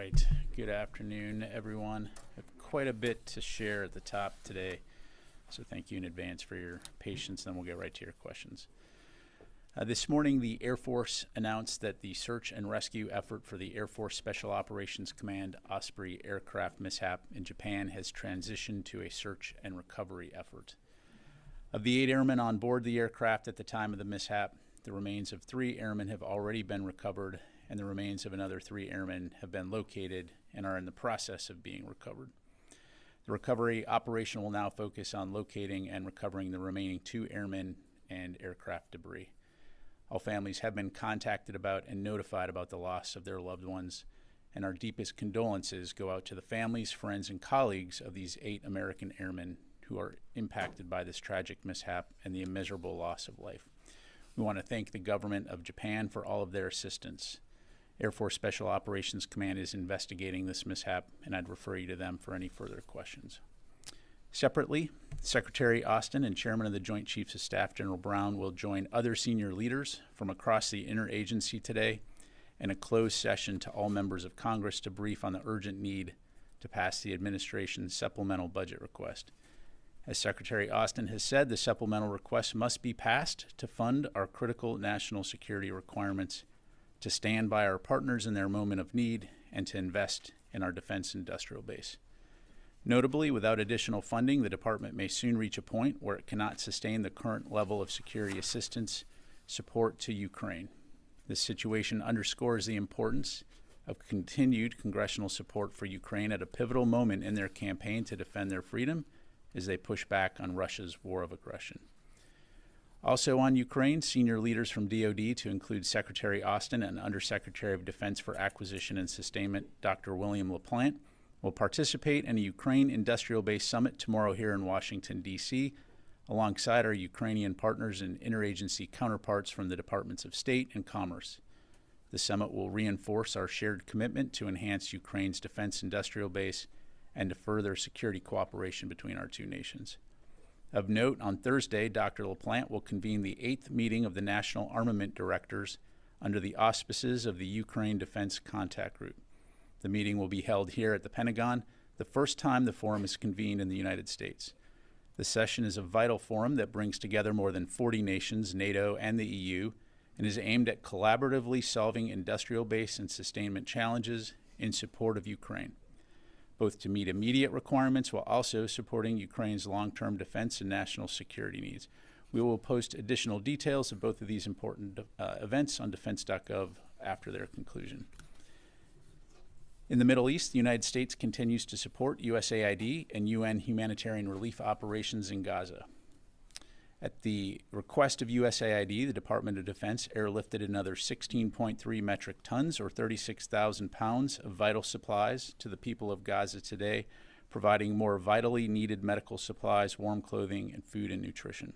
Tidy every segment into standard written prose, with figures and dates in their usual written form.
right. Good afternoon, everyone. I have quite a bit to share at the top today, so thank you in advance for your patience, then we'll get right to your questions. This morning, the Air Force announced that the search and rescue effort for the Air Force Special Operations Command Osprey aircraft mishap in Japan has transitioned to a search and recovery effort. Of the 8 airmen on board the aircraft at the time of the mishap, the remains of 3 airmen have already been recovered, and the remains of another 3 airmen have been located and are in the process of being recovered. The recovery operation will now focus on locating and recovering the remaining 2 airmen and aircraft debris. All families have been contacted about and notified about the loss of their loved ones, and our deepest condolences go out to the families, friends, and colleagues of these 8 American airmen who are impacted by this tragic mishap and the immeasurable loss of life. We want to thank the government of Japan for all of their assistance. Air Force Special Operations Command is investigating this mishap, and I'd refer you to them for any further questions. Separately, Secretary Austin and Chairman of the Joint Chiefs of Staff General Brown will join other senior leaders from across the interagency today in a closed session to all members of Congress to brief on the urgent need to pass the administration's supplemental budget request. As Secretary Austin has said, the supplemental request must be passed to fund our critical national security requirements, to stand by our partners in their moment of need, and to invest in our defense industrial base. Notably, without additional funding, the department may soon reach a point where it cannot sustain the current level of security assistance support to Ukraine. This situation underscores the importance of continued congressional support for Ukraine at a pivotal moment in their campaign to defend their freedom as they push back on Russia's war of aggression. Also on Ukraine, senior leaders from DoD, to include Secretary Austin and Undersecretary of Defense for Acquisition and Sustainment, Dr. William LaPlante, will participate in a Ukraine Industrial Base Summit tomorrow here in Washington, D.C., alongside our Ukrainian partners and interagency counterparts from the Departments of State and Commerce. The summit will reinforce our shared commitment to enhance Ukraine's defense industrial base and to further security cooperation between our 2 nations. Of note, on Thursday, Dr. LaPlante will convene the 8th meeting of the National Armament Directors under the auspices of the Ukraine Defense Contact Group. The meeting will be held here at the Pentagon, the first time the forum is convened in the United States. The session is a vital forum that brings together more than 40 nations, NATO, and the EU, and is aimed at collaboratively solving industrial base and sustainment challenges in support of Ukraine, both to meet immediate requirements while also supporting Ukraine's long-term defense and national security needs. We will post additional details of both of these important events on defense.gov after their conclusion. In the Middle East, the United States continues to support USAID and UN humanitarian relief operations in Gaza. At the request of USAID, the Department of Defense airlifted another 16.3 metric tons, or 36,000 pounds, of vital supplies to the people of Gaza today, providing more vitally needed medical supplies, warm clothing, and food and nutrition.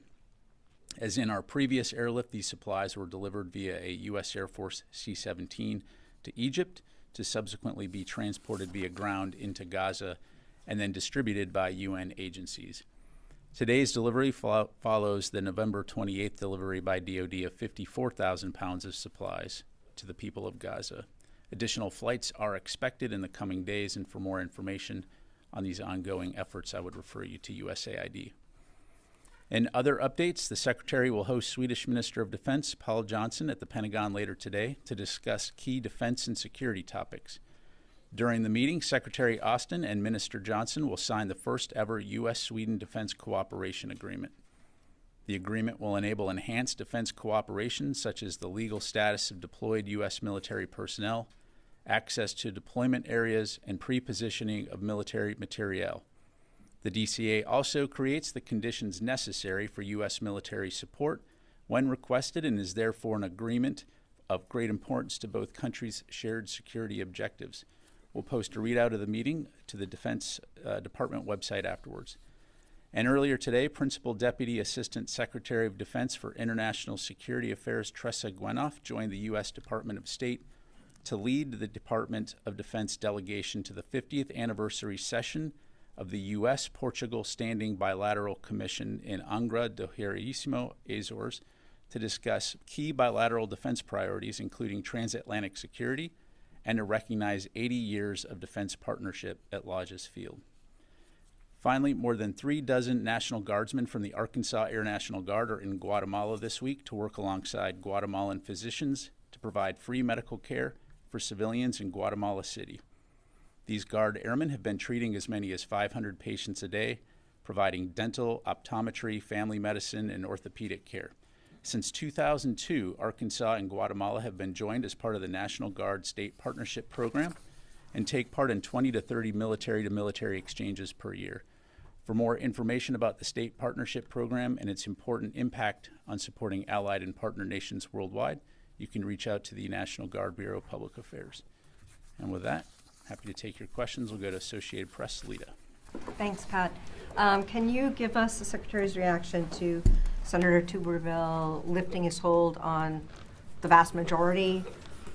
As in our previous airlift, these supplies were delivered via a U.S. Air Force C-17 to Egypt, to subsequently be transported via ground into Gaza and then distributed by UN agencies. Today's delivery follows the November 28th delivery by DoD of 54,000 pounds of supplies to the people of Gaza. Additional flights are expected in the coming days, and for more information on these ongoing efforts, I would refer you to USAID. In other updates, the Secretary will host Swedish Minister of Defense Paul Johnson at the Pentagon later today to discuss key defense and security topics. During the meeting, Secretary Austin and Minister Johnson will sign the first ever U.S.-Sweden Defense Cooperation Agreement. The agreement will enable enhanced defense cooperation, such as the legal status of deployed U.S. military personnel, access to deployment areas, and pre-positioning of military materiel. The DCA also creates the conditions necessary for U.S. military support when requested, and is therefore an agreement of great importance to both countries' shared security objectives. We'll post a readout of the meeting to the Defense Department website afterwards. And earlier today, Principal Deputy Assistant Secretary of Defense for International Security Affairs Tressa Gwenoff joined the U.S. Department of State to lead the Department of Defense delegation to the 50th anniversary session of the U.S.-Portugal Standing Bilateral Commission in Angra do Heroísmo, Azores, to discuss key bilateral defense priorities, including transatlantic security and to recognize 80 years of defense partnership at Lodges Field. Finally, more than 36 National Guardsmen from the Arkansas Air National Guard are in Guatemala this week to work alongside Guatemalan physicians to provide free medical care for civilians in Guatemala City. These Guard airmen have been treating as many as 500 patients a day, providing dental, optometry, family medicine, and orthopedic care. Since 2002, Arkansas and Guatemala have been joined as part of the National Guard State Partnership Program and take part in 20 to 30 military-to-military exchanges per year. For more information about the State Partnership Program and its important impact on supporting allied and partner nations worldwide, you can reach out to the National Guard Bureau of Public Affairs. And with that, happy to take your questions. We'll go to Associated Press, Lita. Thanks, Pat. Can you give us the Secretary's reaction to Senator Tuberville lifting his hold on the vast majority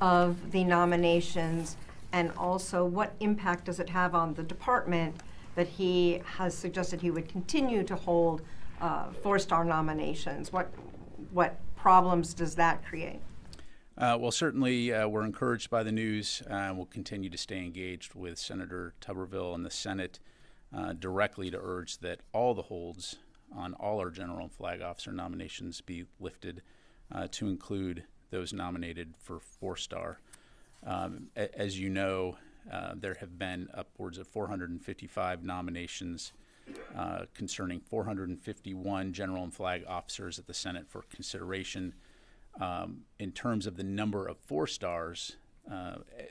of the nominations, and also what impact does it have on the department that he has suggested he would continue to hold 4-star nominations? What problems does that create? Well, certainly we're encouraged by the news. We'll continue to stay engaged with Senator Tuberville and the Senate directly to urge that all the holds on all our general and flag officer nominations be lifted to include those nominated for 4-star. As you know, there have been upwards of 455 nominations concerning 451 general and flag officers at the Senate for consideration. In terms of the number of 4-stars,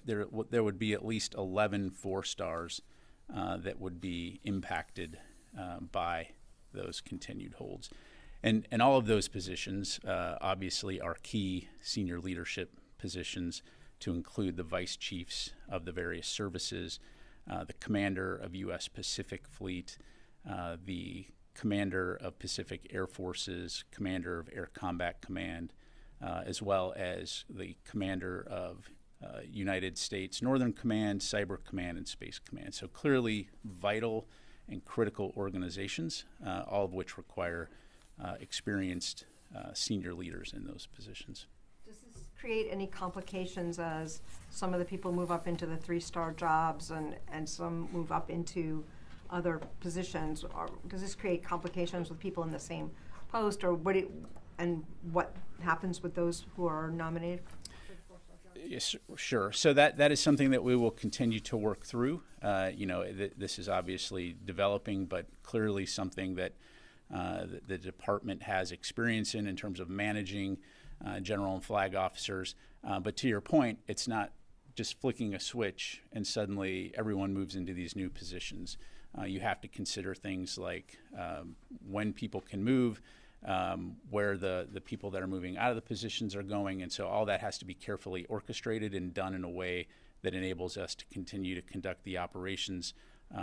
there would be at least 11 4-stars that would be impacted by those continued holds. And all of those positions obviously are key senior leadership positions, to include the vice chiefs of the various services, the commander of U.S. Pacific Fleet, the commander of Pacific Air Forces, commander of Air Combat Command, as well as the commander of United States Northern Command, Cyber Command, and Space Command. So clearly vital and critical organizations, all of which require experienced senior leaders in those positions. Does this create any complications as some of the people move up into the 3-star jobs and some move up into other positions? Or does this create complications with people in the same post, or what happens with those who are nominated? Yes, sure. So that is something that we will continue to work through. This is obviously developing, but clearly something that the department has experience in terms of managing general and flag officers. But to your point, it's not just flicking a switch and suddenly everyone moves into these new positions. You have to consider things like when people can move, where the people that are moving out of the positions are going, and so all that has to be carefully orchestrated and done in a way that enables us to continue to conduct the operations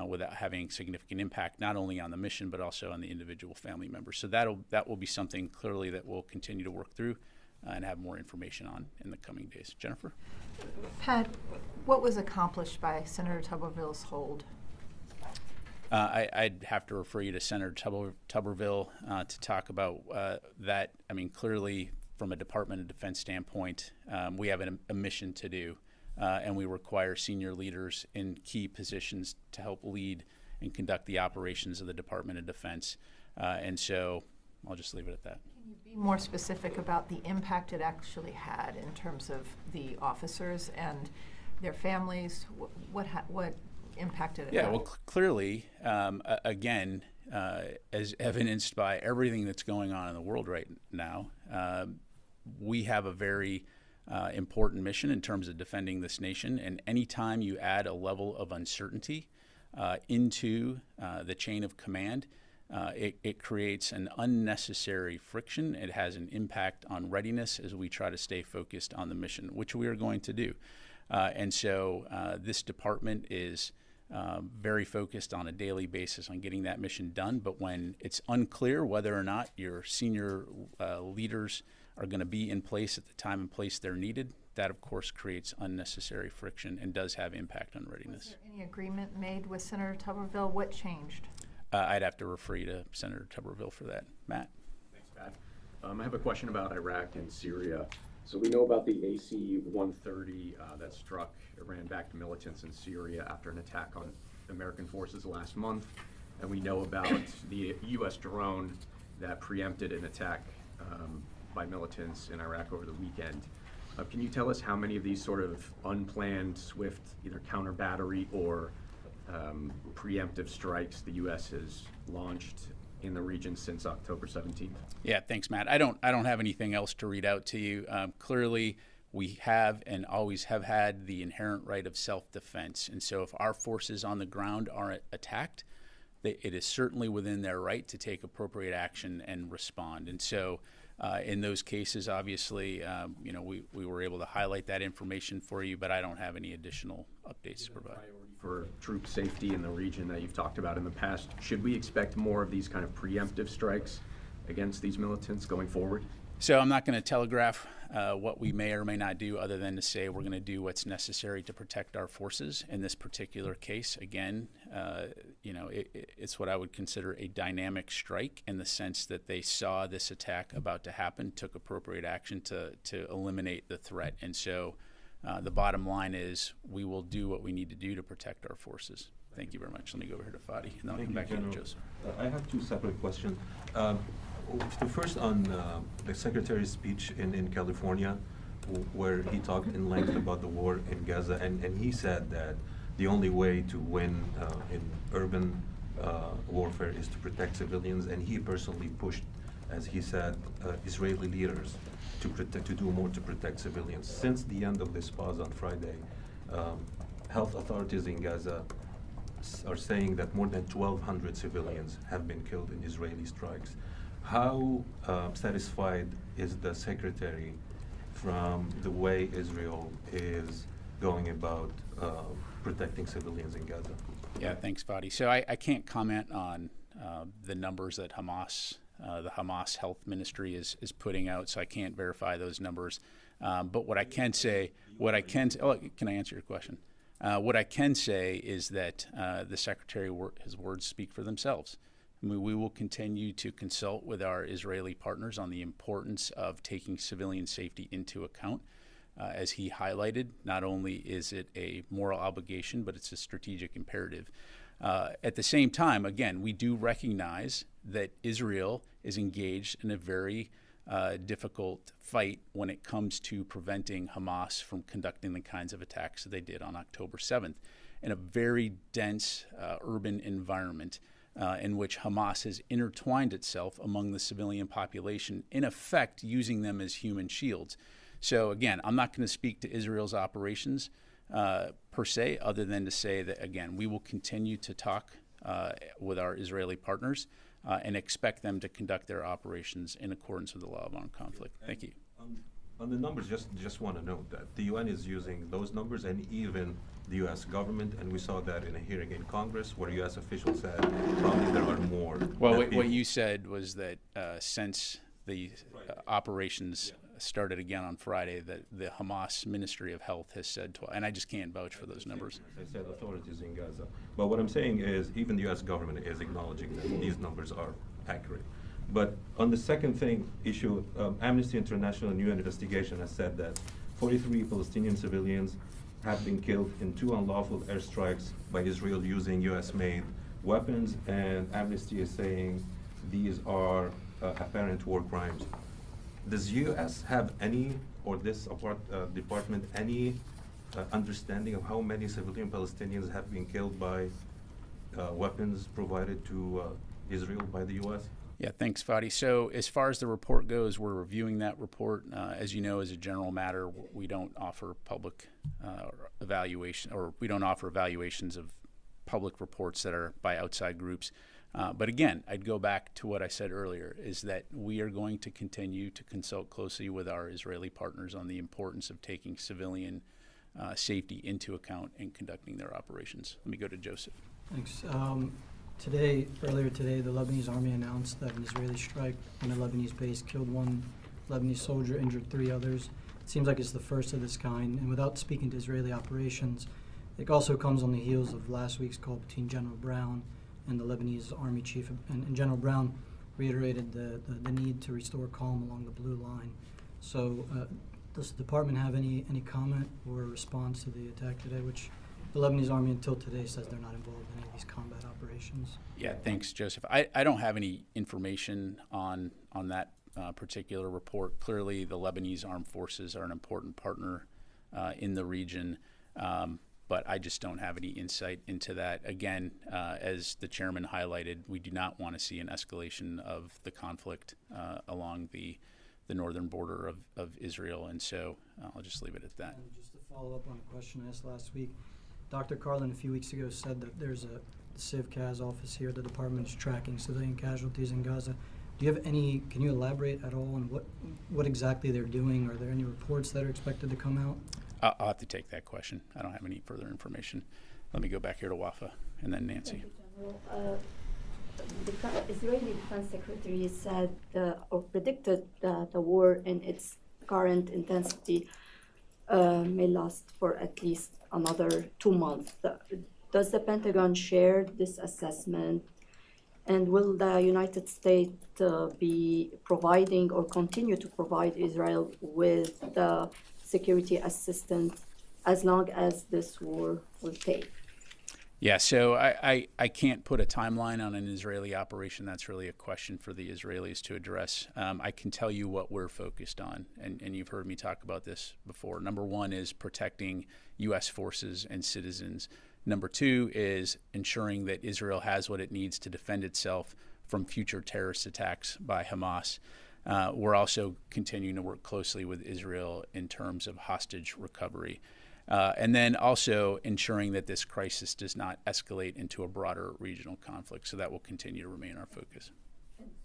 without having significant impact not only on the mission but also on the individual family members. So that will be something clearly that we'll continue to work through and have more information on in the coming days. Jennifer? Pat, what was accomplished by Senator Tuberville's hold? I'd have to refer you to Senator Tuberville to talk about that. I mean, clearly, from a Department of Defense standpoint, we have a mission to do, and we require senior leaders in key positions to help lead and conduct the operations of the Department of Defense. And so I'll just leave it at that. Can you be more specific about the impact it actually had in terms of the officers and their families? What impacted it? Yeah, well, clearly, again, as evidenced by everything that's going on in the world right now, we have a very important mission in terms of defending this nation. And anytime you add a level of uncertainty into the chain of command, it creates an unnecessary friction. It has an impact on readiness as we try to stay focused on the mission, which we are going to do. And so this department is very focused on a daily basis on getting that mission done. But when it's unclear whether or not your senior leaders are going to be in place at the time and place they're needed, that of course creates unnecessary friction and does have impact on readiness. Was there any agreement made with Senator Tuberville? What changed? I'd have to refer you to Senator Tuberville for that. Matt? Thanks, Pat. I have a question about Iraq and Syria. So we know about the AC-130 that struck Iran-backed militants in Syria after an attack on American forces last month. And we know about the U.S. drone that preempted an attack by militants in Iraq over the weekend. Can you tell us how many of these sort of unplanned, swift, either counter battery or preemptive strikes the U.S. has launched in the region since October 17th? Yeah, thanks, Matt. I don't have anything else to read out to you. Clearly, we have and always have had the inherent right of self-defense. And so if our forces on the ground are attacked, it is certainly within their right to take appropriate action and respond. And so in those cases, obviously, we were able to highlight that information for you, but I don't have any additional updates to provide. For troop safety in the region that you've talked about in the past, should we expect more of these kind of preemptive strikes against these militants going forward? So I'm not going to telegraph what we may or may not do, other than to say we're going to do what's necessary to protect our forces. In this particular case, again, it's what I would consider a dynamic strike, in the sense that they saw this attack about to happen, took appropriate action to eliminate the threat. And so the bottom line is we will do what we need to do to protect our forces. Thank you very much. Let me go over here to Fadi, and then I'll come back to you, Joseph. I have two separate questions. The first on the Secretary's speech in California, where he talked in length about the war in Gaza, and he said that the only way to win in urban warfare is to protect civilians, and he personally pushed, as he said, Israeli leaders to do more to protect civilians. Since the end of this pause on Friday, health authorities in Gaza are saying that more than 1,200 civilians have been killed in Israeli strikes. How satisfied is the Secretary from the way Israel is going about protecting civilians in Gaza? Yeah, thanks, Fadi. So I can't comment on the numbers that the Hamas Health Ministry is putting out, so I can't verify those numbers. But what I can say, can I answer your question? What I can say is that the Secretary, his words speak for themselves. I mean, we will continue to consult with our Israeli partners on the importance of taking civilian safety into account. As he highlighted, not only is it a moral obligation, but it's a strategic imperative. At the same time, again, we do recognize that Israel is engaged in a very difficult fight when it comes to preventing Hamas from conducting the kinds of attacks that they did on October 7th in a very dense urban environment in which Hamas has intertwined itself among the civilian population, in effect using them as human shields. So again, I'm not going to speak to Israel's operations per se, other than to say that, again, we will continue to talk with our Israeli partners and expect them to conduct their operations in accordance with the law of armed conflict. Thank you. On the numbers, just want to note that the UN is using those numbers, and even the U.S. government, and we saw that in a hearing in Congress where U.S. officials said probably there are more. Well, what you said was that since the operations started again on Friday, that the Hamas Ministry of Health has said, and I just can't vouch for those numbers. As I said, authorities in Gaza. But what I'm saying is even the U.S. government is acknowledging that these numbers are accurate. But on the second issue, Amnesty International new investigation has said that 43 Palestinian civilians have been killed in 2 unlawful airstrikes by Israel using U.S.-made weapons, and Amnesty is saying these are apparent war crimes. Does U.S. have any, or this department, any understanding of how many civilian Palestinians have been killed by weapons provided to Israel by the U.S.? Yeah, thanks, Fadi. So as far as the report goes, we're reviewing that report. As you know, as a general matter, we don't offer public evaluation, or we don't offer evaluations of public reports that are by outside groups. But again, I'd go back to what I said earlier, is that we are going to continue to consult closely with our Israeli partners on the importance of taking civilian safety into account and conducting their operations. Let me go to Joseph. Thanks. Earlier today, the Lebanese army announced that an Israeli strike on a Lebanese base killed 1 Lebanese soldier, injured 3 others. It seems like it's the first of this kind, and without speaking to Israeli operations, it also comes on the heels of last week's call between General Brown and the Lebanese army chief, and General Brown reiterated the need to restore calm along the blue line. So Does the department have any comment or response to the attack today, which the Lebanese Army until today says they're not involved in any of these combat operations? Yeah, thanks, Joseph. I don't have any information on that particular report. Clearly, the Lebanese armed forces are an important partner in the region, but I just don't have any insight into that. Again, as the chairman highlighted, we do not want to see an escalation of the conflict along the northern border of Israel, and so I'll just leave it at that. And just to follow up on a question I asked last week, Dr. Carlin a few weeks ago said that there's a CivCaz office here, the department is tracking civilian casualties in Gaza. Do you have any, can you elaborate at all on what exactly they're doing? Are there any reports that are expected to come out? I'll have to take that question. I don't have any further information. Let me go back here to Wafa and then Nancy. The Israeli Defense Secretary said or predicted that the war in its current intensity may last for at least another 2 months. Does the Pentagon share this assessment? And will the United States be providing or continue to provide Israel with the security assistance as long as this war will take? Yeah, so I can't put a timeline on an Israeli operation. That's really a question for the Israelis to address. I can tell you what we're focused on, and you've heard me talk about this before. Number one is protecting U.S. forces and citizens. Number two is ensuring that Israel has what it needs to defend itself from future terrorist attacks by Hamas. We're also continuing to work closely with Israel in terms of hostage recovery. And then also ensuring that this crisis does not escalate into a broader regional conflict. So that will continue to remain our focus.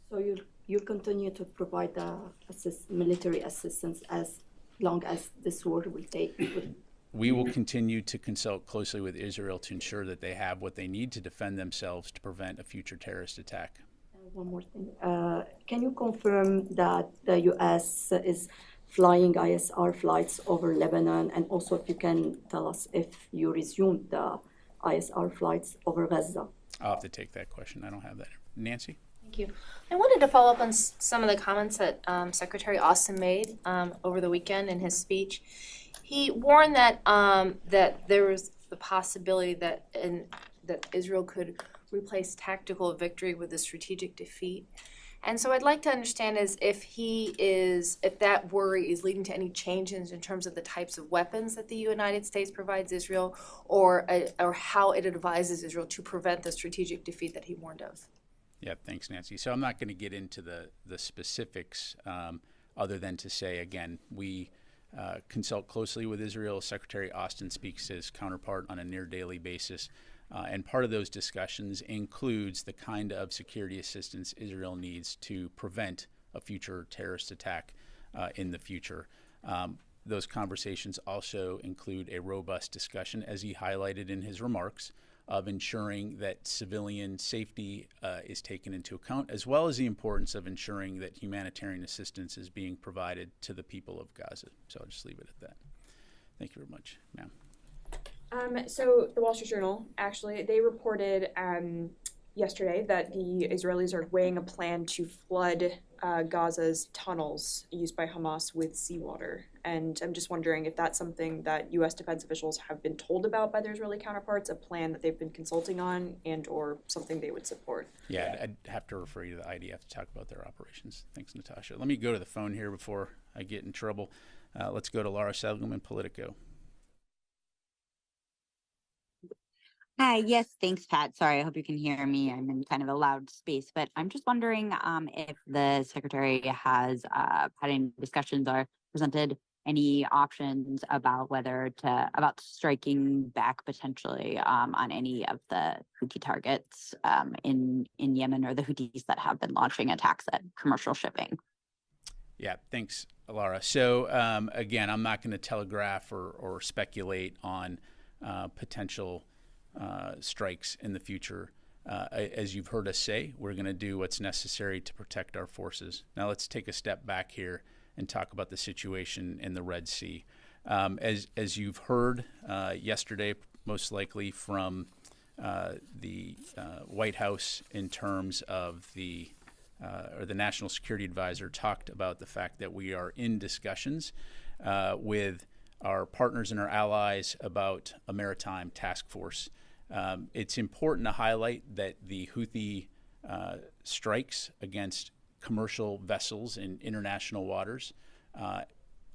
So you continue to provide the military assistance as long as this war will take? We will continue to consult closely with Israel to ensure that they have what they need to defend themselves to prevent a future terrorist attack. One more thing. Can you confirm that the U.S. is flying ISR flights over Lebanon, and also if you can tell us if you resumed the ISR flights over Gaza? I'll have to take that question. I don't have that. Nancy? Thank you. I wanted to follow up on some of the comments that Secretary Austin made over the weekend in his speech. He warned that that there was the possibility that Israel could replace tactical victory with a strategic defeat. And so I'd like to understand if that worry is leading to any changes in terms of the types of weapons that the United States provides Israel, or how it advises Israel to prevent the strategic defeat that he warned of. Yeah, thanks, Nancy. So I'm not going to get into the specifics other than to say, again, we consult closely with Israel. Secretary Austin speaks to his counterpart on a near daily basis. And part of those discussions includes the kind of security assistance Israel needs to prevent a future terrorist attack in the future. Those conversations also include a robust discussion, as he highlighted in his remarks, of ensuring that civilian safety is taken into account, as well as the importance of ensuring that humanitarian assistance is being provided to the people of Gaza. So I'll just leave it at that. Thank you very much, ma'am. So the Wall Street Journal, actually, they reported yesterday that the Israelis are weighing a plan to flood Gaza's tunnels used by Hamas with seawater. And I'm just wondering if that's something that U.S. defense officials have been told about by their Israeli counterparts, a plan that they've been consulting on, and or something they would support. Yeah, I'd have to refer you to the IDF to talk about their operations. Thanks, Natasha. Let me go to the phone here before I get in trouble. Let's go to Laura Seligman in Politico. Hi, yes, thanks, Pat. Sorry, I hope you can hear me. I'm in kind of a loud space, but I'm just wondering if the Secretary has had any discussions or presented any options about about striking back potentially on any of the Houthi targets in Yemen, or the Houthis that have been launching attacks at commercial shipping. Yeah, thanks, Laura. So again, I'm not going to telegraph or speculate on potential strikes in the future. As you've heard us say, we're going to do what's necessary to protect our forces. Now let's take a step back here and talk about the situation in the Red Sea. As you've heard yesterday, most likely from the White House, in terms of the National Security Advisor talked about the fact that we are in discussions with our partners and our allies about a maritime task force. It's important to highlight that the Houthi strikes against commercial vessels in international waters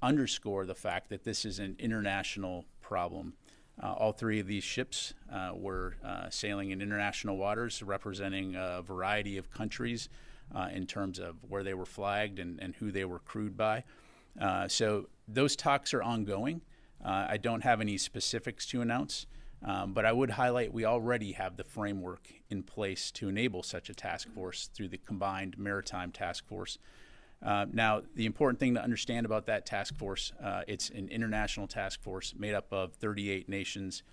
underscore the fact that this is an international problem. All three of these ships were sailing in international waters, representing a variety of countries in terms of where they were flagged and who they were crewed by. So those talks are ongoing. I don't have any specifics to announce, but I would highlight we already have the framework in place to enable such a task force through the Combined Maritime Task Force. Now, the important thing to understand about that task force, it's an international task force made up of 38 nations.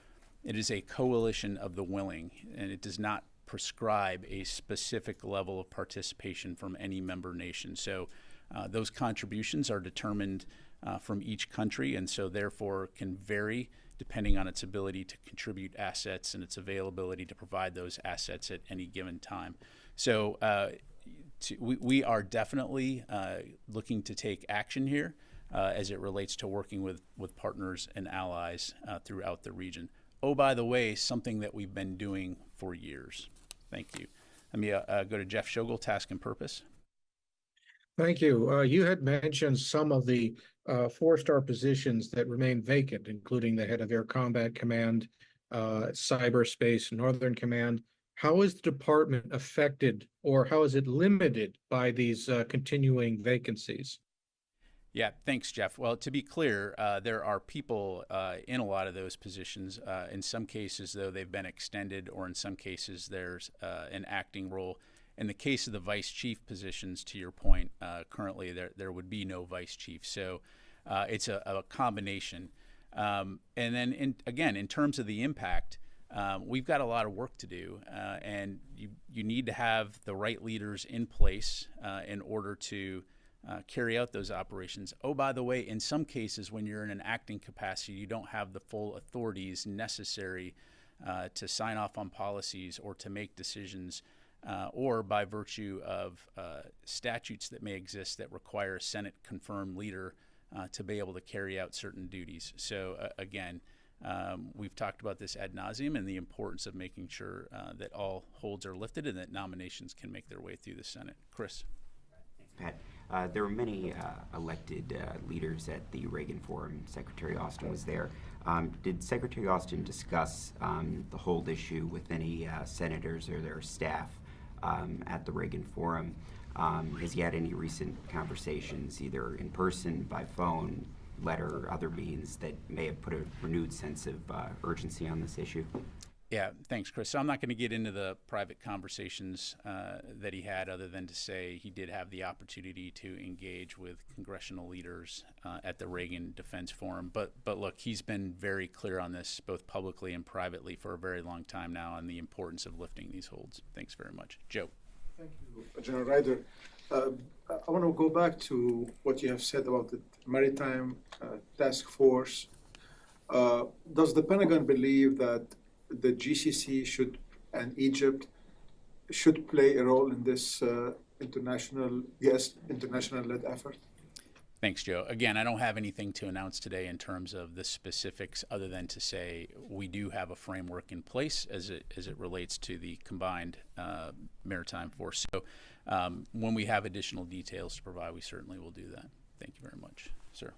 It is a coalition of the willing, and it does not prescribe a specific level of participation from any member nation. So those contributions are determined from each country, and so therefore can vary depending on its ability to contribute assets and its availability to provide those assets at any given time. So we are definitely looking to take action here as it relates to working with partners and allies throughout the region. Oh, by the way, something that we've been doing for years. Thank you. Let me go to Jeff Shogel, Task and Purpose. Thank you. You had mentioned some of the 4-star positions that remain vacant, including the head of Air Combat Command, Cyberspace, Northern Command. How is the department affected, or how is it limited by these continuing vacancies? Yeah, thanks, Jeff. Well, to be clear, there are people in a lot of those positions. In some cases, though, they've been extended, or in some cases, there's an acting role. In the case of the vice chief positions, to your point, currently there would be no vice chief. So it's a combination. And then, in terms of the impact, we've got a lot of work to do, and you need to have the right leaders in place in order to carry out those operations. Oh, by the way, in some cases, when you're in an acting capacity, you don't have the full authorities necessary to sign off on policies or to make decisions, or by virtue of statutes that may exist that require a Senate-confirmed leader to be able to carry out certain duties. So again, we've talked about this ad nauseum and the importance of making sure that all holds are lifted and that nominations can make their way through the Senate. Chris. Pat, there were many elected leaders at the Reagan Forum. Secretary Austin was there. Did Secretary Austin discuss the hold issue with any senators or their staff at the Reagan Forum? Has he had any recent conversations, either in person, by phone, letter, or other means that may have put a renewed sense of urgency on this issue? Yeah, thanks, Chris. So I'm not going to get into the private conversations that he had, other than to say he did have the opportunity to engage with congressional leaders at the Reagan Defense Forum. But look, he's been very clear on this, both publicly and privately, for a very long time now, on the importance of lifting these holds. Thanks very much. Joe. Thank you, General Ryder. I want to go back to what you have said about the Maritime Task Force. Does the Pentagon believe that the GCC and Egypt should play a role in this international-led effort? Thanks, Joe. Again, I don't have anything to announce today in terms of the specifics, other than to say we do have a framework in place as it relates to the Combined Maritime Force. So when we have additional details to provide, we certainly will do that. Thank you very much, sir.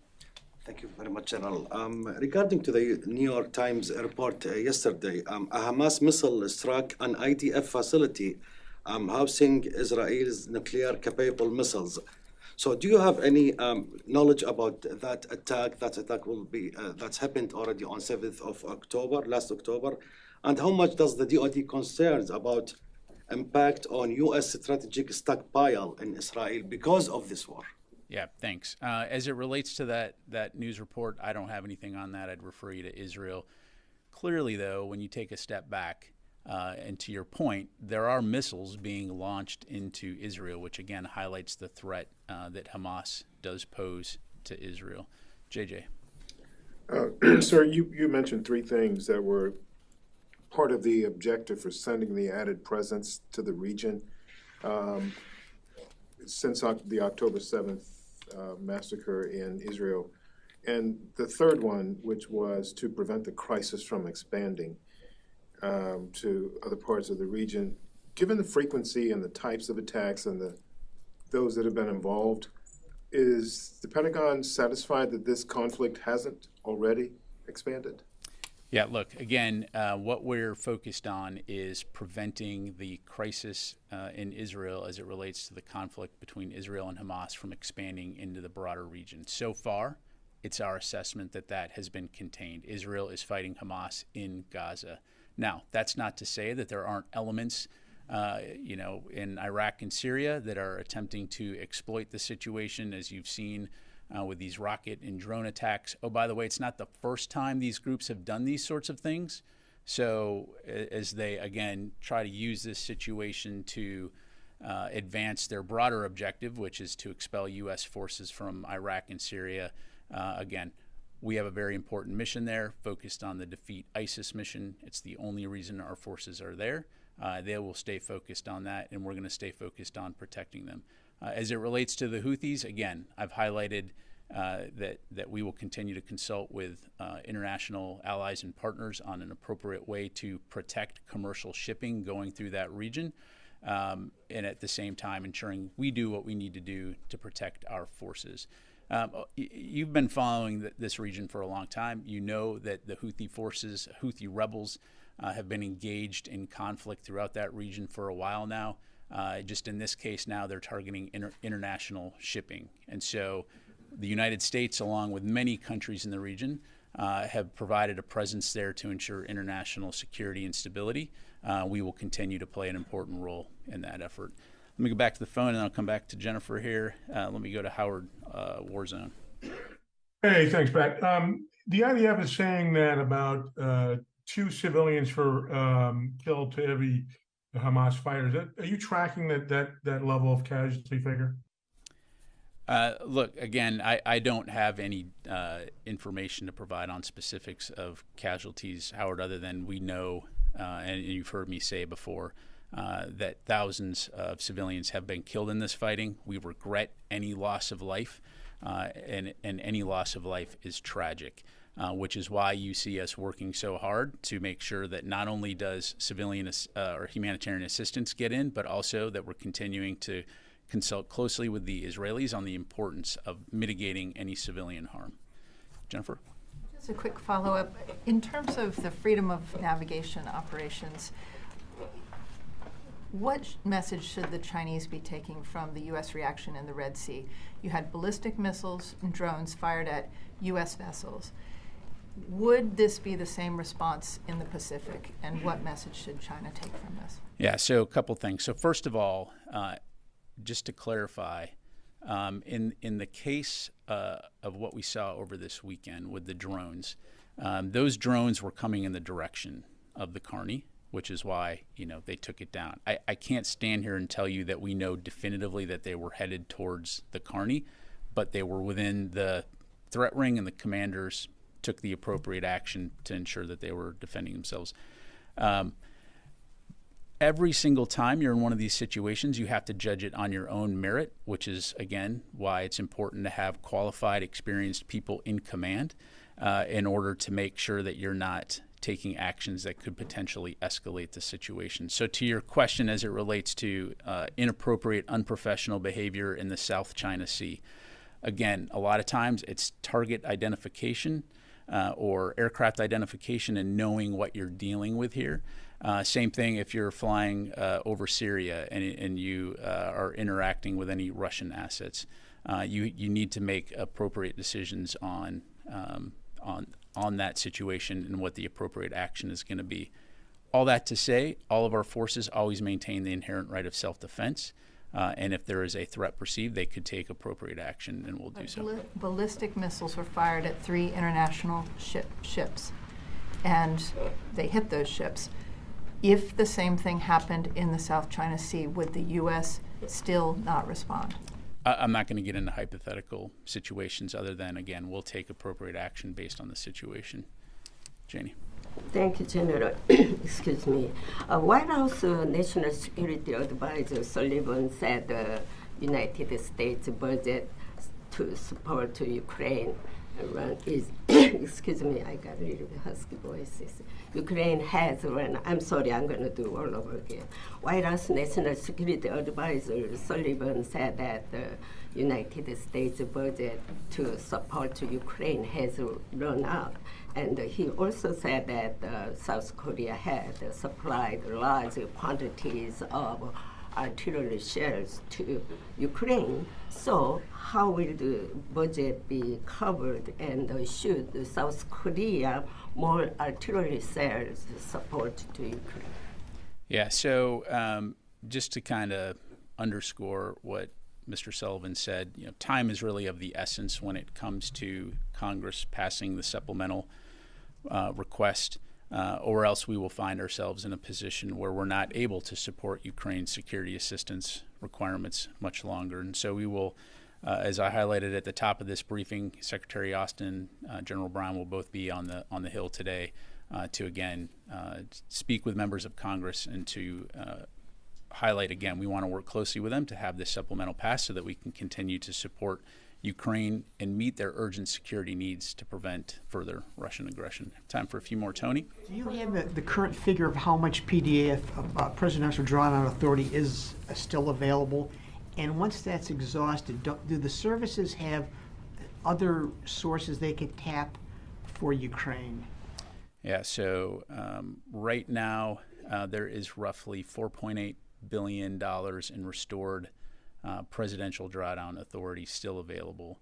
Thank you very much, General. Regarding to the New York Times report yesterday, a Hamas missile struck an IDF facility housing Israel's nuclear-capable missiles. So do you have any knowledge about that attack? That attack will be, that's happened already on 7th of October, last October. And how much does the DoD concerns about impact on U.S. strategic stockpile in Israel because of this war? Yeah, thanks. As it relates to that news report, I don't have anything on that. I'd refer you to Israel. Clearly, though, when you take a step back, and to your point, there are missiles being launched into Israel, which again highlights the threat that Hamas does pose to Israel. JJ. Sir, you mentioned three things that were part of the objective for sending the added presence to the region. Since the October 7th massacre in Israel, And the third one, which was to prevent the crisis from expanding to other parts of the region. Given the frequency and the types of attacks and those that have been involved, is the Pentagon satisfied that this conflict hasn't already expanded? Yeah, look, again, what we're focused on is preventing the crisis in Israel as it relates to the conflict between Israel and Hamas from expanding into the broader region. So far, it's our assessment that that has been contained. Israel is fighting Hamas in Gaza. Now, that's not to say that there aren't elements in Iraq and Syria that are attempting to exploit the situation, as you've seen with these rocket and drone attacks. Oh, by the way, it's not the first time these groups have done these sorts of things. So as they, again, try to use this situation to advance their broader objective, which is to expel U.S. forces from Iraq and Syria, again, we have a very important mission there focused on the Defeat ISIS mission. It's the only reason our forces are there. They will stay focused on that, and we're going to stay focused on protecting them. As it relates to the Houthis, again, I've highlighted that we will continue to consult with international allies and partners on an appropriate way to protect commercial shipping going through that region, and at the same time ensuring we do what we need to do to protect our forces. You've been following this region for a long time. You know that the Houthi forces, Houthi rebels, have been engaged in conflict throughout that region for a while now. Just in this case now, they're targeting international shipping. And so the United States, along with many countries in the region, have provided a presence there to ensure international security and stability. We will continue to play an important role in that effort. Let me go back to the phone, and I'll come back to Jennifer here. Let me go to Howard, Warzone. Hey, thanks, Pat. The IDF is saying that about 2 civilians were killed to every Hamas fighter. Are you tracking that level of casualty figure? Look, again, I don't have any information to provide on specifics of casualties, Howard, other than we know, and you've heard me say before, that thousands of civilians have been killed in this fighting. We regret any loss of life, and any loss of life is tragic, which is why you see us working so hard to make sure that not only does civilian or humanitarian assistance get in, but also that we're continuing to consult closely with the Israelis on the importance of mitigating any civilian harm. Jennifer? Just a quick follow-up. In terms of the freedom of navigation operations, what message should the Chinese be taking from the U.S. reaction in the Red Sea? You had ballistic missiles and drones fired at U.S. vessels. Would this be the same response in the Pacific, and what message should China take from this? Yeah, so a couple things. So first of all, just to clarify, in the case of what we saw over this weekend with the drones, those drones were coming in the direction of the Carney, which is why they took it down. I can't stand here and tell you that we know definitively that they were headed towards the Carney, but they were within the threat ring, and the commanders took the appropriate action to ensure that they were defending themselves. Every single time you're in one of these situations, you have to judge it on your own merit, which is, again, why it's important to have qualified, experienced people in command in order to make sure that you're not taking actions that could potentially escalate the situation. So to your question as it relates to inappropriate, unprofessional behavior in the South China Sea, again, a lot of times it's target identification or aircraft identification and knowing what you're dealing with here. Same thing if you're flying over Syria and you are interacting with any Russian assets. You need to make appropriate decisions on that situation and what the appropriate action is going to be. All that to say, all of our forces always maintain the inherent right of self-defense. And if there is a threat perceived, they could take appropriate action, and we'll do so. Ballistic missiles were fired at 3 international ships, and they hit those ships. If the same thing happened in the South China Sea, would the U.S. still not respond? I'm not going to get into hypothetical situations other than, again, we'll take appropriate action based on the situation. Janie. Thank you, General. Excuse me. White House National Security Advisor Sullivan said the United States budget to support Ukraine is, excuse me, I got a little bit husky voices. Ukraine has run, I'm sorry, I'm going to do all over again. White House National Security Advisor Sullivan said that the United States budget to support Ukraine has run out. And he also said that South Korea had supplied large quantities of artillery shells to Ukraine. So how will the budget be covered, and should South Korea more artillery shells support to Ukraine? Yeah, so just to kind of underscore what Mr. Sullivan said, time is really of the essence when it comes to Congress passing the supplemental request, or else we will find ourselves in a position where we're not able to support Ukraine's security assistance requirements much longer. And so we will, as I highlighted at the top of this briefing, Secretary Austin, General Brown will both be on the Hill today to again speak with members of Congress and to highlight again, we want to work closely with them to have this supplemental pass so that we can continue to support Ukraine and meet their urgent security needs to prevent further Russian aggression. Time for a few more, Tony. Do you have the current figure of how much PDA, Presidential Drawdown Authority, is still available? And once that's exhausted, do the services have other sources they could tap for Ukraine? Yeah, so right now there is roughly $4.8 billion in restored Presidential Drawdown Authority still available,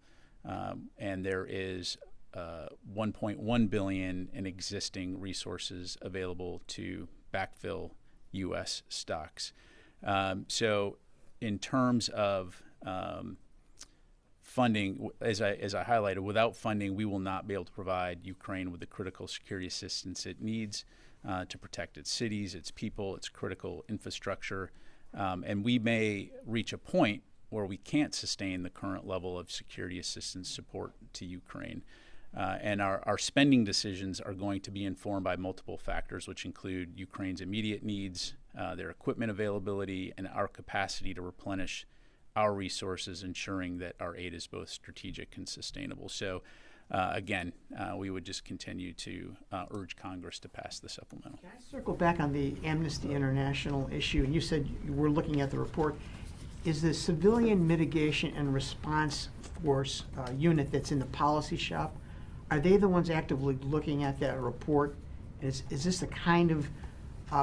and there is 1.1 billion in existing resources available to backfill U.S. stocks. So, in terms of funding, as I highlighted, without funding, we will not be able to provide Ukraine with the critical security assistance it needs to protect its cities, its people, its critical infrastructure. And we may reach a point where we can't sustain the current level of security assistance support to Ukraine. And our spending decisions are going to be informed by multiple factors, which include Ukraine's immediate needs, their equipment availability, and our capacity to replenish our resources, ensuring that our aid is both strategic and sustainable. So again, we would just continue to urge Congress to pass the supplemental. Can I circle back on the Amnesty International issue? And you said you were looking at the report. Is the Civilian Mitigation and Response Force unit that's in the policy shop, are they the ones actively looking at that report? Is this the kind of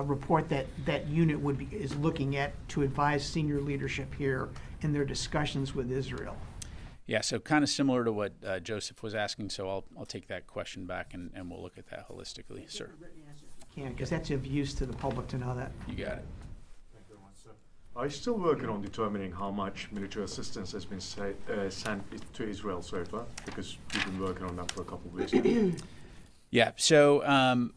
report that that unit is looking at to advise senior leadership here in their discussions with Israel? Yeah, so kind of similar to what Joseph was asking, so I'll take that question back and we'll look at that holistically. Sir. Because that's of use to the public to know that. You got it. Thank you very much, sir. Are you still working on determining how much military assistance has been sent to Israel so far? Because you've been working on that for a couple of weeks now. Yeah, so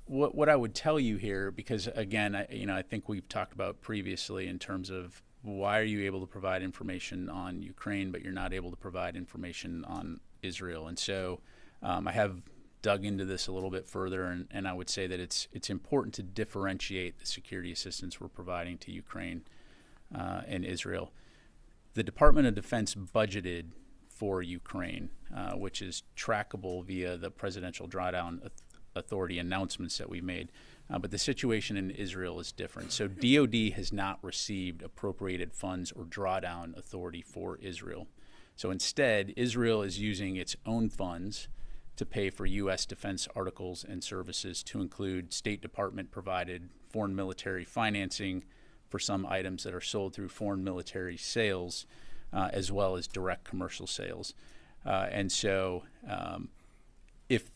what I would tell you here, because again, I think we've talked about previously in terms of why are you able to provide information on Ukraine, but you're not able to provide information on Israel? And so I have dug into this a little bit further, and I would say that it's important to differentiate the security assistance we're providing to Ukraine and Israel. The Department of Defense budgeted for Ukraine, which is trackable via the Presidential Drawdown Authority announcements that we made. But the situation in Israel is different. So DOD has not received appropriated funds or drawdown authority for Israel. So instead, Israel is using its own funds to pay for U.S. defense articles and services, to include State Department provided foreign military financing for some items that are sold through foreign military sales, as well as direct commercial sales. And so if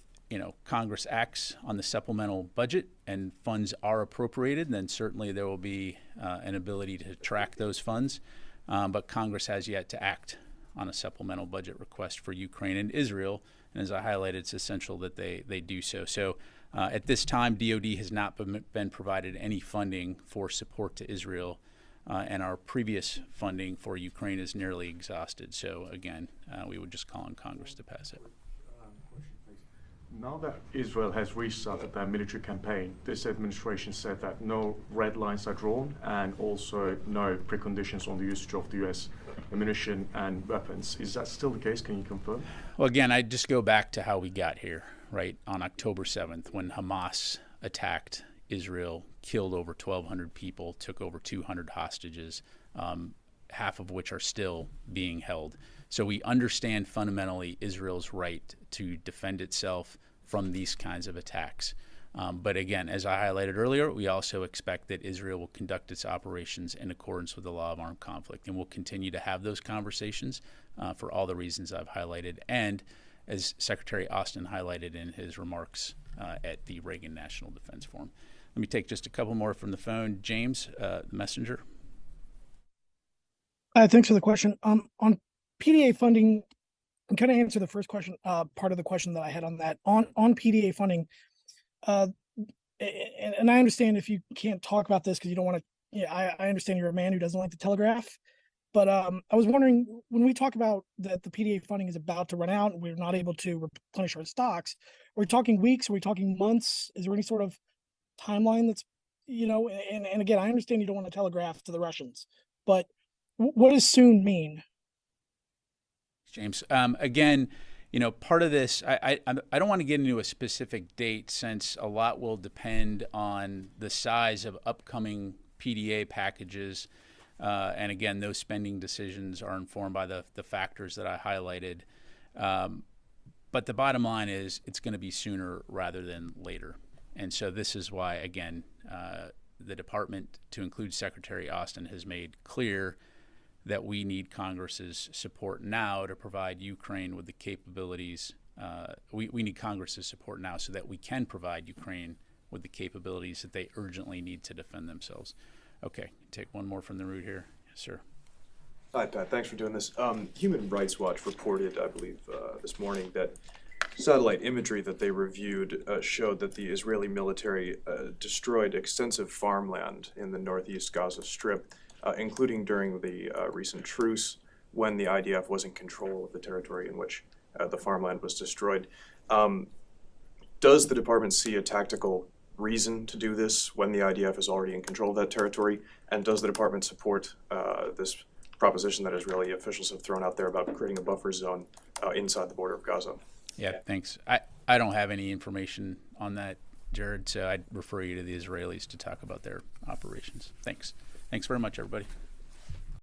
Congress acts on the supplemental budget and funds are appropriated, then certainly there will be an ability to track those funds. But Congress has yet to act on a supplemental budget request for Ukraine and Israel. And as I highlighted, it's essential that they do so. So at this time, DOD has not been provided any funding for support to Israel. And our previous funding for Ukraine is nearly exhausted. So again, we would just call on Congress to pass it. Now that Israel has restarted their military campaign, this administration said that no red lines are drawn and also no preconditions on the usage of the U.S. ammunition and weapons. Is that still the case? Can you confirm? Well, again, I just go back to how we got here, right? On October 7th, when Hamas attacked Israel, killed over 1,200 people, took over 200 hostages, half of which are still being held. So we understand fundamentally Israel's right to defend itself from these kinds of attacks. But again, as I highlighted earlier, we also expect that Israel will conduct its operations in accordance with the law of armed conflict, and we'll continue to have those conversations for all the reasons I've highlighted, and as Secretary Austin highlighted in his remarks at the Reagan National Defense Forum. Let me take just a couple more from the phone. James, the messenger. Thanks for the question. On PDA funding, I'm kind of answer the first question, part of the question that I had on that. On PDA funding, and I understand if you can't talk about this because you don't want to, yeah, I understand you're a man who doesn't like to telegraph, but I was wondering, when we talk about that the PDA funding is about to run out and we're not able to replenish our stocks, are we talking weeks? Are we talking months? Is there any sort of timeline that's, and again, I understand you don't want to telegraph to the Russians, but what does soon mean? James, again, part of this, I don't want to get into a specific date since a lot will depend on the size of upcoming PDA packages. And again, those spending decisions are informed by the factors that I highlighted. But the bottom line is it's going to be sooner rather than later. And so this is why, again, the department, to include Secretary Austin, has made clear that we need Congress's support now to provide Ukraine with the capabilities. We need Congress's support now so that we can provide Ukraine with the capabilities that they urgently need to defend themselves. Okay, take one more from the root here. Yes, sir. Hi, Pat. Thanks for doing this. Human Rights Watch reported, I believe, this morning that satellite imagery that they reviewed showed that the Israeli military destroyed extensive farmland in the northeast Gaza Strip, including during the recent truce when the IDF was in control of the territory in which the farmland was destroyed. Does the department see a tactical reason to do this when the IDF is already in control of that territory? And does the department support this proposition that Israeli officials have thrown out there about creating a buffer zone inside the border of Gaza? Yeah, thanks. I don't have any information on that, Jared, so I'd refer you to the Israelis to talk about their operations. Thanks. Thanks very much, everybody.